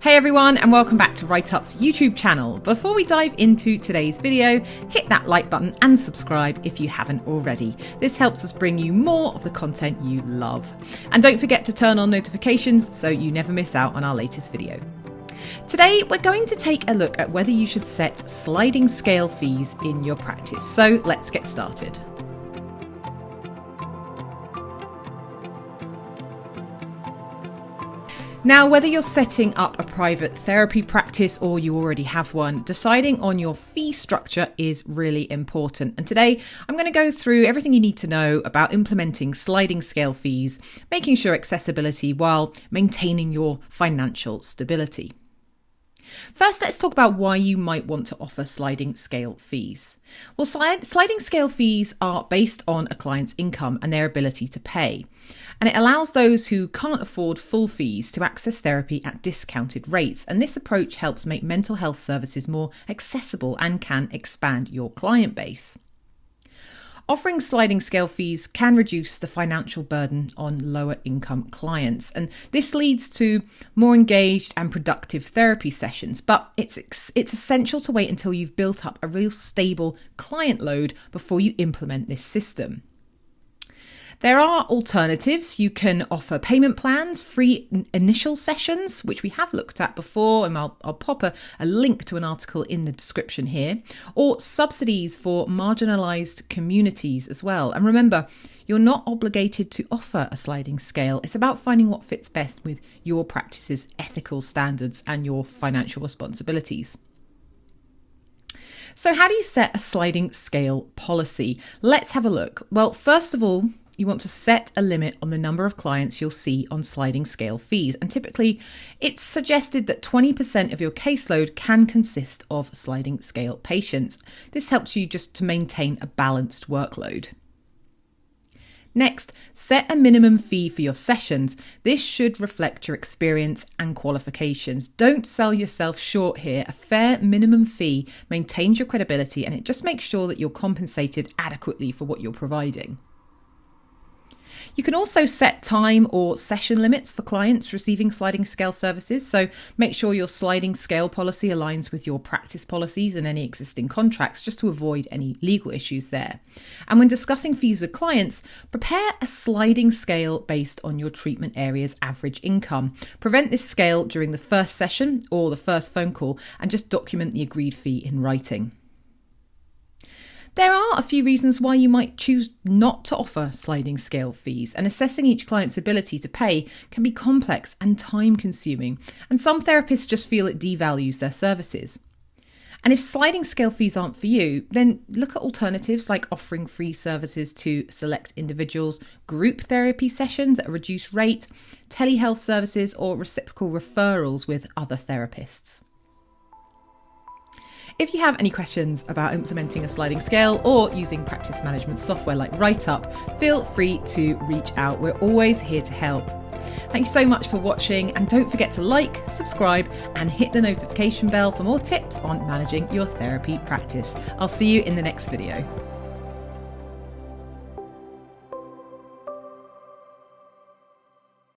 Hey everyone, and welcome back to WriteUp's YouTube channel. Before we dive into today's video, hit that like button and subscribe if you haven't already. This helps us bring you more of the content you love. And don't forget to turn on notifications so you never miss out on our latest video. Today, we're going to take a look at whether you should set sliding scale fees in your practice. So let's get started. Now, whether you're setting up a private therapy practice or you already have one, deciding on your fee structure is really important. And today, I'm going to go through everything you need to know about implementing sliding scale fees, making sure accessibility while maintaining your financial stability. First, let's talk about why you might want to offer sliding scale fees. Well, sliding scale fees are based on a client's income and their ability to pay. And it allows those who can't afford full fees to access therapy at discounted rates. And this approach helps make mental health services more accessible and can expand your client base. Offering sliding scale fees can reduce the financial burden on lower income clients, and this leads to more engaged and productive therapy sessions. But it's essential to wait until you've built up a real stable client load before you implement this system. There are alternatives. You can offer payment plans, free initial sessions, which we have looked at before, and I'll pop a link to an article in the description here, or subsidies for marginalised communities as well. And remember, you're not obligated to offer a sliding scale. It's about finding what fits best with your practice's ethical standards and your financial responsibilities. So how do you set a sliding scale policy? Let's have a look. Well, first of all, you want to set a limit on the number of clients you'll see on sliding scale fees. And typically, it's suggested that 20% of your caseload can consist of sliding scale patients. This helps you just to maintain a balanced workload. Next, set a minimum fee for your sessions. This should reflect your experience and qualifications. Don't sell yourself short here. A fair minimum fee maintains your credibility, and it just makes sure that you're compensated adequately for what you're providing. You can also set time or session limits for clients receiving sliding scale services. So make sure your sliding scale policy aligns with your practice policies and any existing contracts, just to avoid any legal issues there. And when discussing fees with clients, prepare a sliding scale based on your treatment area's average income. Prevent this scale during the first session or the first phone call, and just document the agreed fee in writing. There are a few reasons why you might choose not to offer sliding scale fees, and assessing each client's ability to pay can be complex and time consuming, and some therapists just feel it devalues their services. And if sliding scale fees aren't for you, then look at alternatives like offering free services to select individuals, group therapy sessions at a reduced rate, telehealth services, or reciprocal referrals with other therapists. If you have any questions about implementing a sliding scale or using practice management software like WriteUp, feel free to reach out. We're always here to help. Thank you so much for watching, and don't forget to like, subscribe, and hit the notification bell for more tips on managing your therapy practice. I'll see you in the next video.